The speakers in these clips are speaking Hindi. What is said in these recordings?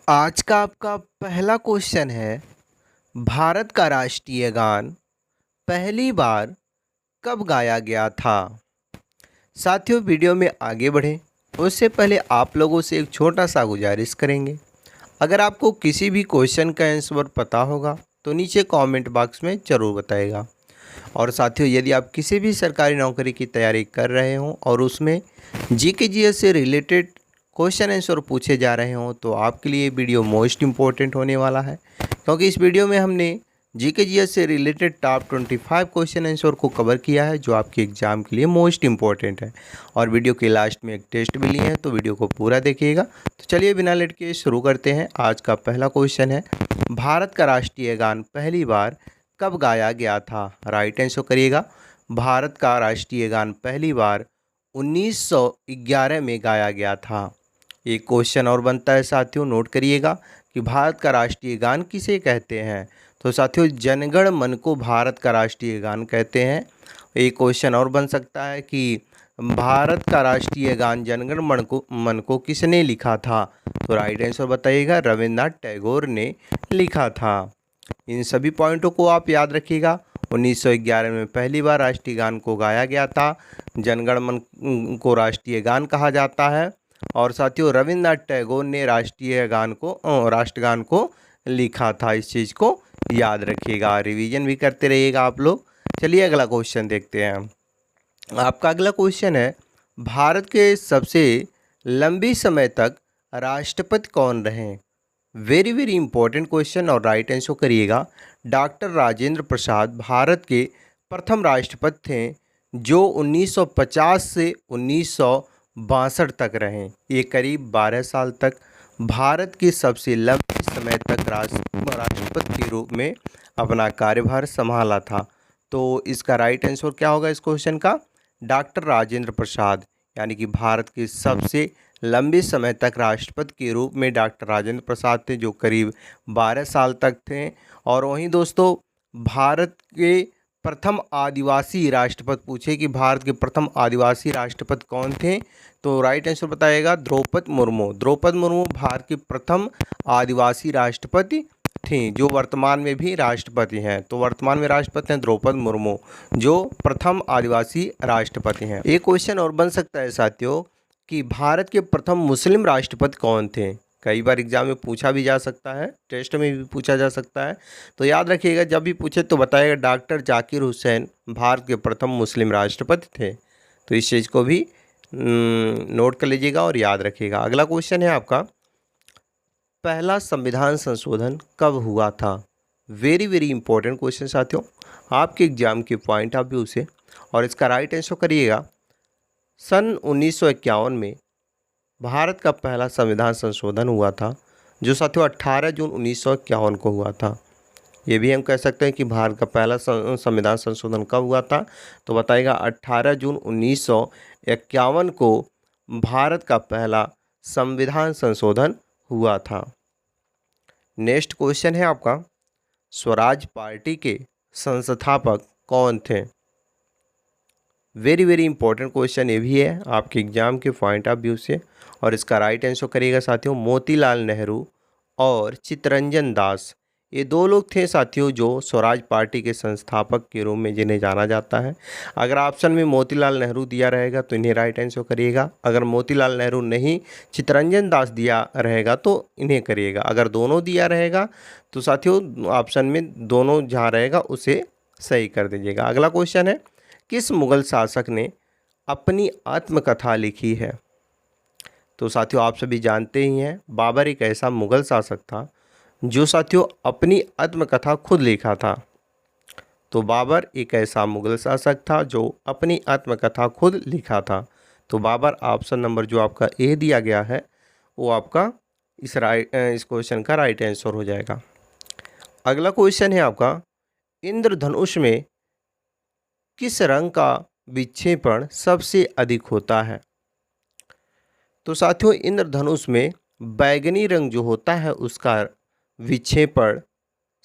आज का आपका पहला क्वेश्चन है, भारत का राष्ट्रीय गान पहली बार कब गाया गया था। साथियों, वीडियो में आगे बढ़ें उससे पहले आप लोगों से एक छोटा सा गुजारिश करेंगे। अगर आपको किसी भी क्वेश्चन का आंसर पता होगा तो नीचे कमेंट बॉक्स में ज़रूर बताइएगा। और साथियों, यदि आप किसी भी सरकारी नौकरी की तैयारी कर रहे हों और उसमें जीके जीएस से रिलेटेड क्वेश्चन आंसर पूछे जा रहे हों तो आपके लिए वीडियो मोस्ट इम्पोर्टेंट होने वाला है, क्योंकि इस वीडियो में हमने जीके जीएस से रिलेटेड टॉप 25 क्वेश्चन आंसर को कवर किया है जो आपके एग्जाम के लिए मोस्ट इम्पोर्टेंट है। और वीडियो के लास्ट में एक टेस्ट भी लिए हैं, तो वीडियो को पूरा देखिएगा। तो चलिए बिना लेट के शुरू करते हैं। आज का पहला क्वेश्चन है, भारत का राष्ट्रीय गान पहली बार कब गाया गया था। राइट आंसर करिएगा। भारत का राष्ट्रीय गान पहली बार 1911 में गाया गया था। एक क्वेश्चन और बनता है साथियों, नोट करिएगा कि भारत का राष्ट्रीय गान किसे कहते हैं। तो साथियों, जनगण मन को भारत का राष्ट्रीय गान कहते हैं। एक क्वेश्चन और बन सकता है कि भारत का राष्ट्रीय गान जनगण मन को किसने लिखा था। तो राइट आंसर बताइएगा, रविन्द्रनाथ टैगोर ने लिखा था। इन सभी पॉइंटों को आप याद रखिएगा। 1911 में पहली बार राष्ट्रीय गान को गाया गया था। जनगण मन को राष्ट्रीय गान कहा जाता है। और साथियों, रविन्द्रनाथ टैगोर ने राष्ट्रगान को लिखा था। इस चीज़ को याद रखिएगा, रिवीजन भी करते रहिएगा आप लोग। चलिए अगला क्वेश्चन देखते हैं। आपका अगला क्वेश्चन है, भारत के सबसे लंबी समय तक राष्ट्रपति कौन रहे। वेरी वेरी इंपॉर्टेंट क्वेश्चन और राइट आंसर करिएगा। डॉक्टर राजेंद्र प्रसाद भारत के प्रथम राष्ट्रपति थे जो 1950 से 1962 तक रहे। ये करीब 12 साल तक भारत के सबसे लंबे समय तक राष्ट्रपति के रूप में अपना कार्यभार संभाला था। तो इसका राइट आंसर क्या होगा इस क्वेश्चन का, डॉक्टर राजेंद्र प्रसाद, यानी कि भारत के सबसे लंबे समय तक राष्ट्रपति के रूप में डॉक्टर राजेंद्र प्रसाद थे जो करीब 12 साल तक थे। और वहीं दोस्तों, भारत के प्रथम आदिवासी राष्ट्रपति पूछे कि भारत के प्रथम आदिवासी राष्ट्रपति कौन थे, तो राइट आंसर बताएगा द्रौपदी मुर्मू। द्रौपदी मुर्मू भारत के प्रथम आदिवासी राष्ट्रपति थी जो वर्तमान में भी राष्ट्रपति हैं। तो वर्तमान में राष्ट्रपति हैं द्रौपदी मुर्मू जो प्रथम आदिवासी राष्ट्रपति हैं। एक क्वेश्चन और बन सकता है साथियों कि भारत के प्रथम मुस्लिम राष्ट्रपति कौन थे। कई बार एग्जाम में पूछा भी जा सकता है, टेस्ट में भी पूछा जा सकता है। तो याद रखिएगा, जब भी पूछे तो बताइएगा डॉक्टर जाकिर हुसैन भारत के प्रथम मुस्लिम राष्ट्रपति थे। तो इस चीज़ को भी नोट कर लीजिएगा और याद रखिएगा। अगला क्वेश्चन है आपका, पहला संविधान संशोधन कब हुआ था। वेरी वेरी इंपॉर्टेंट क्वेश्चन साथियों, आपके एग्जाम के पॉइंट ऑफ व्यू से। और इसका राइट आंसर करिएगा, सन 1951 में भारत का पहला संविधान संशोधन हुआ था जो साथियों 18 जून 1951 को हुआ था। ये भी हम कह सकते हैं कि भारत का पहला संविधान संशोधन कब हुआ था, तो बताएगा 18 जून 1951 को भारत का पहला संविधान संशोधन हुआ था। नेक्स्ट क्वेश्चन है आपका, स्वराज पार्टी के संस्थापक कौन थे। वेरी वेरी इंपॉर्टेंट क्वेश्चन ये भी है आपके एग्जाम के पॉइंट ऑफ व्यू से। और इसका राइट आंसर करिएगा साथियों, मोतीलाल नेहरू और चित्तरंजन दास। ये दो लोग थे साथियों जो स्वराज पार्टी के संस्थापक के रूप में जिन्हें जाना जाता है। अगर ऑप्शन में मोतीलाल नेहरू दिया रहेगा तो इन्हें राइट आंसर करिएगा। अगर मोतीलाल नेहरू नहीं चित्तरंजन दास दिया रहेगा तो इन्हें करिएगा। अगर दोनों दिया रहेगा तो साथियों ऑप्शन में दोनों जहाँ रहेगा उसे सही कर दीजिएगा। अगला क्वेश्चन है, किस मुगल शासक ने अपनी आत्मकथा लिखी है। तो साथियों आप सभी जानते ही हैं, बाबर एक ऐसा मुगल शासक था जो साथियों अपनी आत्मकथा खुद लिखा था। तो बाबर एक ऐसा मुगल शासक था जो अपनी आत्मकथा खुद लिखा था। तो बाबर ऑप्शन नंबर जो आपका ए दिया गया है वो आपका इस क्वेश्चन का राइट आंसर हो जाएगा। अगला क्वेश्चन है आपका, इंद्रधनुष में किस रंग का विक्षेपण सबसे अधिक होता है। तो साथियों इंद्रधनुष में बैगनी रंग जो होता है उसका विक्षेपण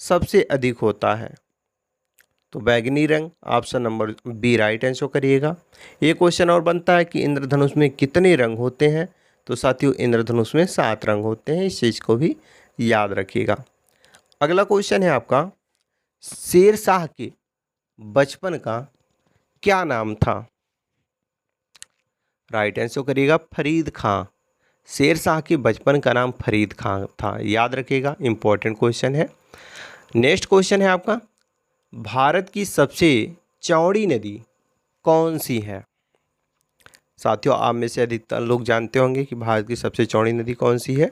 सबसे अधिक होता है। तो बैगनी रंग option number B right answer करिएगा। ये क्वेश्चन और बनता है कि इंद्रधनुष में कितने रंग होते हैं। तो साथियों इंद्रधनुष में 7 रंग होते हैं, इस चीज़ को भी याद रखिएगा। अगला क्वेश्चन है आपका, शेर शाह के बचपन का क्या नाम था? राइट आंसर करिएगा फरीद खां। शेर शाह के बचपन का नाम फरीद खां था, याद रखिएगा, इंपॉर्टेंट क्वेश्चन है। नेक्स्ट क्वेश्चन है आपका, भारत की सबसे चौड़ी नदी कौन सी है? साथियों आप में से अधिकतर लोग जानते होंगे कि भारत की सबसे चौड़ी नदी कौन सी है।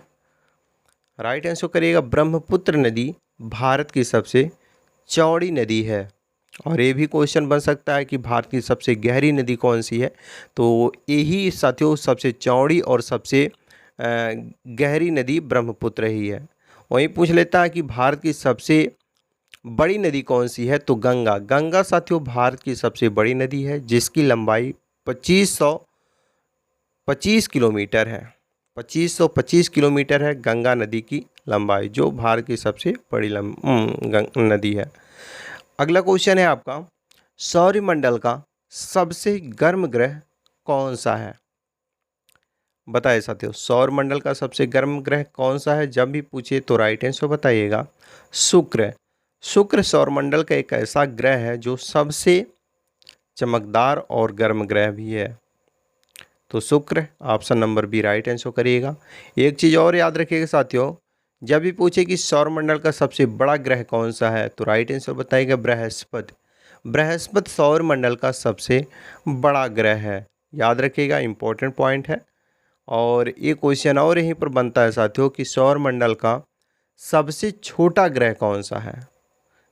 राइट आंसर करिएगा ब्रह्मपुत्र नदी भारत की सबसे चौड़ी नदी है। और ये भी क्वेश्चन बन सकता है कि भारत की सबसे गहरी नदी कौन सी है, तो यही साथियों सबसे चौड़ी और सबसे गहरी नदी ब्रह्मपुत्र ही है। वहीं पूछ लेता है कि भारत की सबसे बड़ी नदी कौन सी है, तो गंगा। गंगा साथियों भारत की सबसे बड़ी नदी है, जिसकी लंबाई 2525 किलोमीटर है। 2525 किलोमीटर है गंगा नदी की लंबाई, जो भारत की सबसे बड़ी नदी है। अगला क्वेश्चन है आपका, सौरमंडल का सबसे गर्म ग्रह कौन सा है? बताइए साथियों, सौरमंडल का सबसे गर्म ग्रह कौन सा है? जब भी पूछे तो राइट आंसर बताइएगा शुक्र। शुक्र सौरमंडल का एक ऐसा ग्रह है जो सबसे चमकदार और गर्म ग्रह भी है, तो शुक्र option number B right answer करिएगा। एक चीज़ और याद रखिएगा साथियों, जब भी पूछे कि सौरमंडल का सबसे बड़ा ग्रह कौन सा है, तो राइट आंसर बताइएगा बृहस्पति। बृहस्पति सौरमंडल का सबसे बड़ा ग्रह है, याद रखिएगा, इंपॉर्टेंट पॉइंट है। और एक क्वेश्चन और यहीं पर बनता है साथियों कि सौरमंडल का सबसे छोटा ग्रह कौन सा है?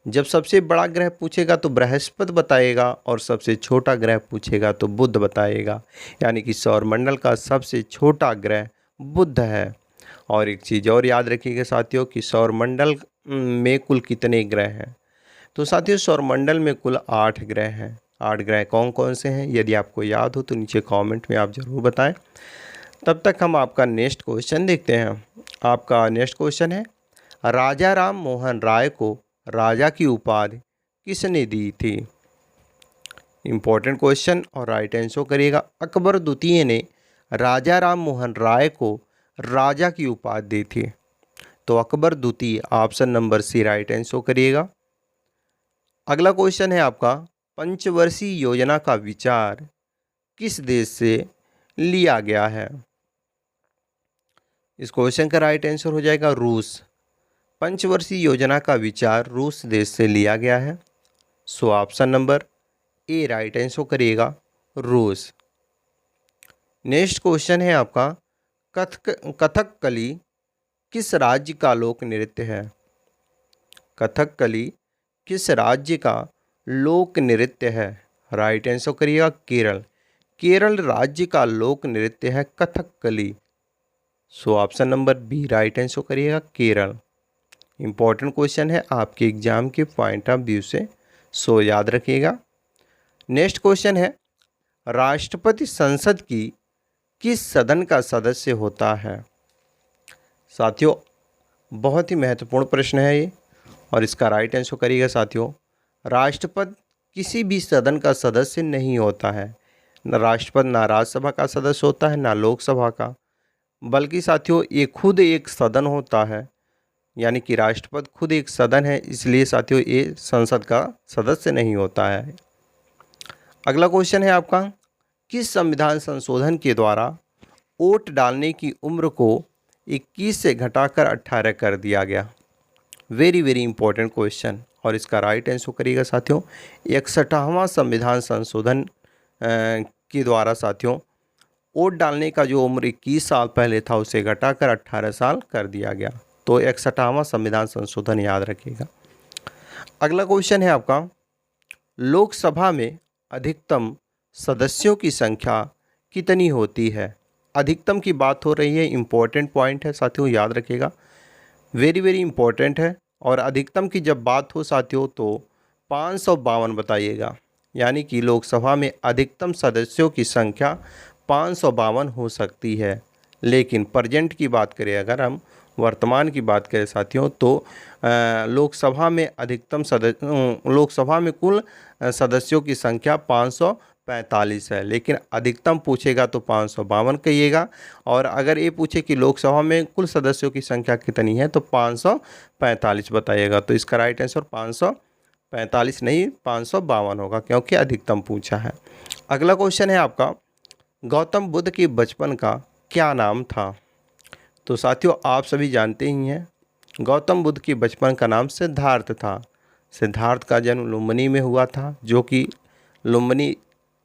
जब सबसे बड़ा ग्रह पूछेगा तो बृहस्पति बताएगा, और सबसे छोटा ग्रह पूछेगा तो बुध बताएगा, यानी कि सौरमंडल का सबसे छोटा ग्रह बुध है। और एक चीज़ और याद रखिएगा साथियों कि सौरमंडल में कुल कितने ग्रह हैं, तो साथियों सौरमंडल में कुल 8 ग्रह हैं। 8 ग्रह कौन कौन से हैं, यदि आपको याद हो तो नीचे कमेंट में आप ज़रूर बताएं। तब तक हम आपका नेक्स्ट क्वेश्चन देखते हैं। आपका नेक्स्ट क्वेश्चन है, राजा राम मोहन राय को राजा की उपाधि किसने दी थी? इंपॉर्टेंट क्वेश्चन, और राइट आंसर करिएगा अकबर द्वितीय ने राजा राम मोहन राय को राजा की उपाधि दी थी, तो अकबर द्वितीय option number C right answer करिएगा। अगला क्वेश्चन है आपका, पंचवर्षीय योजना का विचार किस देश से लिया गया है? इस क्वेश्चन का राइट आंसर हो जाएगा रूस। पंचवर्षीय योजना का विचार रूस देश से लिया गया है, so option number A right answer करिएगा रूस। नेक्स्ट क्वेश्चन है आपका, कथकली किस राज्य का लोक नृत्य है? कथकली किस राज्य का लोक नृत्य है? राइट आंसर करिएगा केरल। केरल राज्य का लोक नृत्य है Kathakali, so option number B right answer करिएगा केरल। इंपॉर्टेंट क्वेश्चन है आपके एग्जाम के पॉइंट ऑफ व्यू से, सो याद रखिएगा। नेक्स्ट क्वेश्चन है, राष्ट्रपति संसद की किस सदन का सदस्य होता है? साथियों बहुत ही महत्वपूर्ण प्रश्न है ये, और इसका राइट आंसर करिएगा साथियों, राष्ट्रपति किसी भी सदन का सदस्य नहीं होता है। न राष्ट्रपति ना राज्यसभा का सदस्य होता है, ना लोकसभा का, बल्कि साथियों ये खुद एक सदन होता है, यानी कि राष्ट्रपति खुद एक सदन है, इसलिए साथियों ये संसद का सदस्य नहीं होता है। अगला क्वेश्चन है आपका, किस संविधान संशोधन के द्वारा वोट डालने की उम्र को 21 से घटाकर 18 कर दिया गया? वेरी वेरी इंपॉर्टेंट क्वेश्चन, और इसका राइट आंसर करिएगा साथियों 61वां संविधान संशोधन के द्वारा साथियों वोट डालने का जो उम्र 21 साल पहले था उसे घटाकर 18 साल कर दिया गया, तो 61वां संविधान संशोधन याद रखिएगा। अगला क्वेश्चन है आपका, लोकसभा में अधिकतम सदस्यों की संख्या कितनी होती है? अधिकतम की बात हो रही है, इंपॉर्टेंट पॉइंट है साथियों, याद रखिएगा, वेरी वेरी इंपॉर्टेंट है। और अधिकतम की जब बात हो साथियों तो 552 बताइएगा, यानी कि लोकसभा में अधिकतम सदस्यों की संख्या 552 हो सकती है। लेकिन प्रेजेंट की बात करें, अगर हम वर्तमान की बात करें साथियों, तो लोकसभा में कुल सदस्यों की संख्या 545 है, लेकिन अधिकतम पूछेगा तो 552 कहिएगा। और अगर ये पूछे कि लोकसभा में कुल सदस्यों की संख्या कितनी है तो 545 बताइएगा। तो इसका राइट आंसर 545 नहीं 552 होगा, क्योंकि अधिकतम पूछा है। अगला क्वेश्चन है आपका, गौतम बुद्ध के बचपन का क्या नाम था? तो साथियों आप सभी जानते ही हैं, गौतम बुद्ध के बचपन का नाम सिद्धार्थ था। सिद्धार्थ का जन्म लुम्बिनी में हुआ था, जो कि लुम्बिनी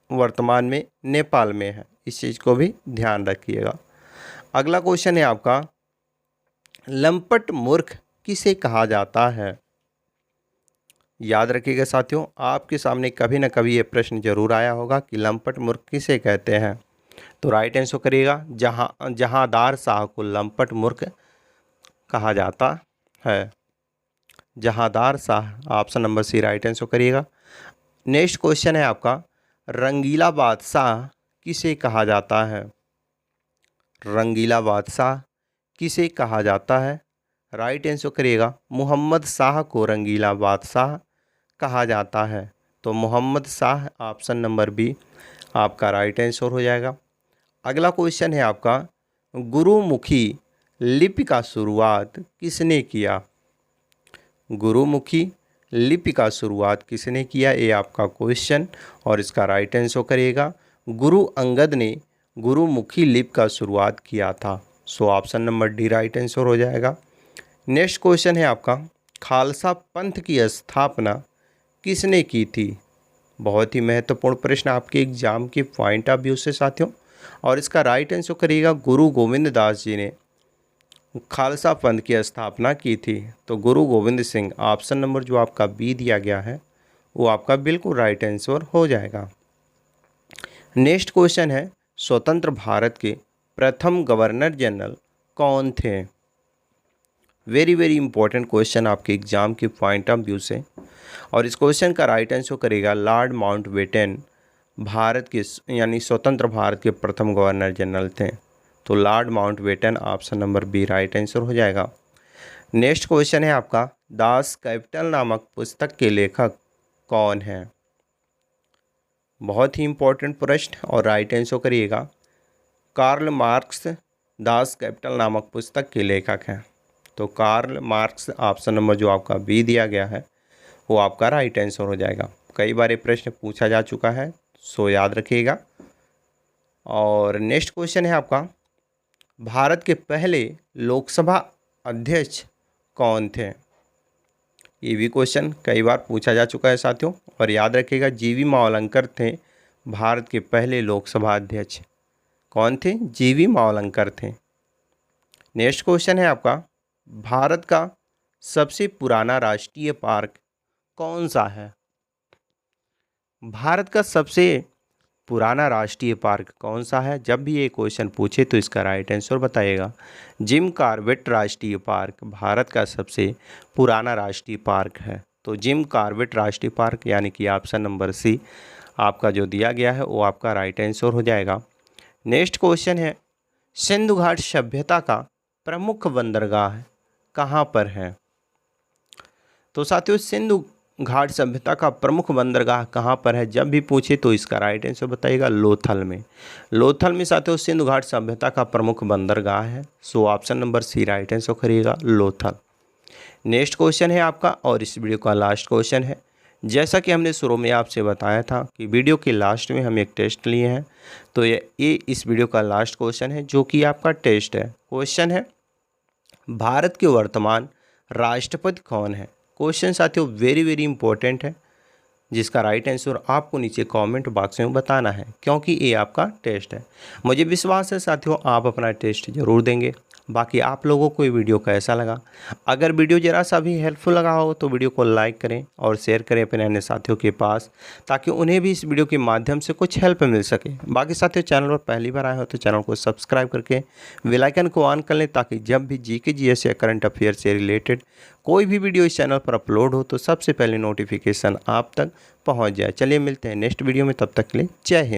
वर्तमान में नेपाल में है। इस चीज़ को भी ध्यान रखिएगा। अगला क्वेश्चन है आपका, लंपट मूर्ख किसे कहा जाता है? याद रखिएगा साथियों, आपके सामने कभी ना कभी ये प्रश्न जरूर आया होगा कि लंपट मूर्ख किसे कहते हैं। तो राइट आंसर करिएगा, जहांदार शाह को लंपट मूर्ख कहा जाता है। Jahandar Shah, option number C right answer करिएगा। नेक्स्ट क्वेश्चन है आपका, रंगीला बादशाह किसे कहा जाता है? रंगीला बादशाह किसे कहा जाता है? राइट आंसर करिएगा, मोहम्मद शाह को रंगीला बादशाह कहा जाता है। तो Mohammad Shah, option number B आपका राइट आंसर हो जाएगा। अगला क्वेश्चन है आपका, गुरुमुखी लिपि का शुरुआत किसने किया? गुरुमुखी लिपि का शुरुआत किसने किया, ये आपका क्वेश्चन, और इसका राइट आंसर करिएगा, गुरु अंगद ने गुरुमुखी लिपि का शुरुआत किया था। सो option number D right answer हो जाएगा। नेक्स्ट क्वेश्चन है आपका, खालसा पंथ की स्थापना किसने की थी? बहुत ही महत्वपूर्ण प्रश्न आपके एग्जाम के पॉइंट ऑफ व्यू से साथियों, और इसका राइट आंसर करिएगा, गुरु गोविंद दास जी ने खालसा पंथ की स्थापना की थी। तो गुरु गोविंद सिंह, ऑप्शन नंबर जो आपका बी दिया गया है वो आपका बिल्कुल राइट आंसर हो जाएगा। नेक्स्ट क्वेश्चन है, स्वतंत्र भारत के प्रथम गवर्नर जनरल कौन थे? वेरी वेरी इंपॉर्टेंट क्वेश्चन आपके एग्जाम के पॉइंट ऑफ व्यू से, और इस क्वेश्चन का राइट आंसर करेगा लॉर्ड माउंटबेटन, भारत के यानी स्वतंत्र भारत के प्रथम गवर्नर जनरल थे। तो Lord Mountbatten, option number B right answer हो जाएगा। नेक्स्ट क्वेश्चन है आपका, दास कैपिटल नामक पुस्तक के लेखक कौन है? बहुत ही इंपॉर्टेंट प्रश्न, और राइट आंसर करिएगा, कार्ल मार्क्स दास कैपिटल नामक पुस्तक के लेखक हैं। तो कार्ल मार्क्स, ऑप्शन नंबर जो आपका बी दिया गया है वो आपका राइट आंसर हो जाएगा। कई बार ये प्रश्न पूछा जा चुका है, सो याद रखिएगा। और नेक्स्ट क्वेश्चन है आपका, भारत के पहले लोकसभा अध्यक्ष कौन थे? ये भी क्वेश्चन कई बार पूछा जा चुका है साथियों, और याद रखिएगा, जीवी मावलंकर थे भारत के पहले लोकसभा अध्यक्ष। कौन थे? जीवी मावलंकर थे। नेक्स्ट क्वेश्चन है आपका, भारत का सबसे पुराना राष्ट्रीय पार्क कौन सा है? भारत का सबसे पुराना राष्ट्रीय पार्क कौन सा है? जब भी ये क्वेश्चन पूछे तो इसका राइट आंसर बताइएगा। जिम कॉर्बेट राष्ट्रीय पार्क भारत का सबसे पुराना राष्ट्रीय पार्क है। तो जिम कॉर्बेट राष्ट्रीय पार्क, यानी कि ऑप्शन नंबर सी आपका जो दिया गया है वो आपका राइट आंसर हो जाएगा। नेक्स्ट क्वेश्चन है, सिंधु घाट सभ्यता का प्रमुख बंदरगाह कहाँ पर है? तो साथियों, सिंधु घाट सभ्यता का प्रमुख बंदरगाह कहाँ पर है? जब भी पूछे तो इसका राइट आंसर बताइएगा, लोथल में। लोथल में साथियों सिंधु घाट सभ्यता का प्रमुख बंदरगाह है। So option number C right answer करिएगा, लोथल। नेक्स्ट क्वेश्चन है आपका, और इस वीडियो का लास्ट क्वेश्चन है। जैसा कि हमने शुरू में आपसे बताया था कि वीडियो के लास्ट में हम एक टेस्ट लिए हैं, तो ये इस वीडियो का लास्ट क्वेश्चन है जो कि आपका टेस्ट है। क्वेश्चन है, भारत के वर्तमान राष्ट्रपति कौन है? क्वेश्चन साथियों वेरी वेरी इंपॉर्टेंट है, जिसका राइट आंसर आपको नीचे कमेंट बॉक्स में बताना है, क्योंकि ये आपका टेस्ट है। मुझे विश्वास है साथियों आप अपना टेस्ट जरूर देंगे। बाकी आप लोगों को ये वीडियो कैसा लगा? अगर वीडियो ज़रा सा भी हेल्पफुल लगा हो तो वीडियो को लाइक करें और शेयर करें अपने अन्य साथियों के पास, ताकि उन्हें भी इस वीडियो के माध्यम से कुछ हेल्प मिल सके। बाकी साथियों, चैनल पर पहली बार आए हो तो चैनल को सब्सक्राइब करके बेल आइकन को ऑन कर लें, ताकि जब भी जीके जीएस या करंट अफेयर से रिलेटेड कोई भी वीडियो इस चैनल पर अपलोड हो तो सबसे पहले नोटिफिकेशन आप तक पहुँच जाए। चलिए मिलते हैं नेक्स्ट वीडियो में, तब तक के लिए जय हिंद।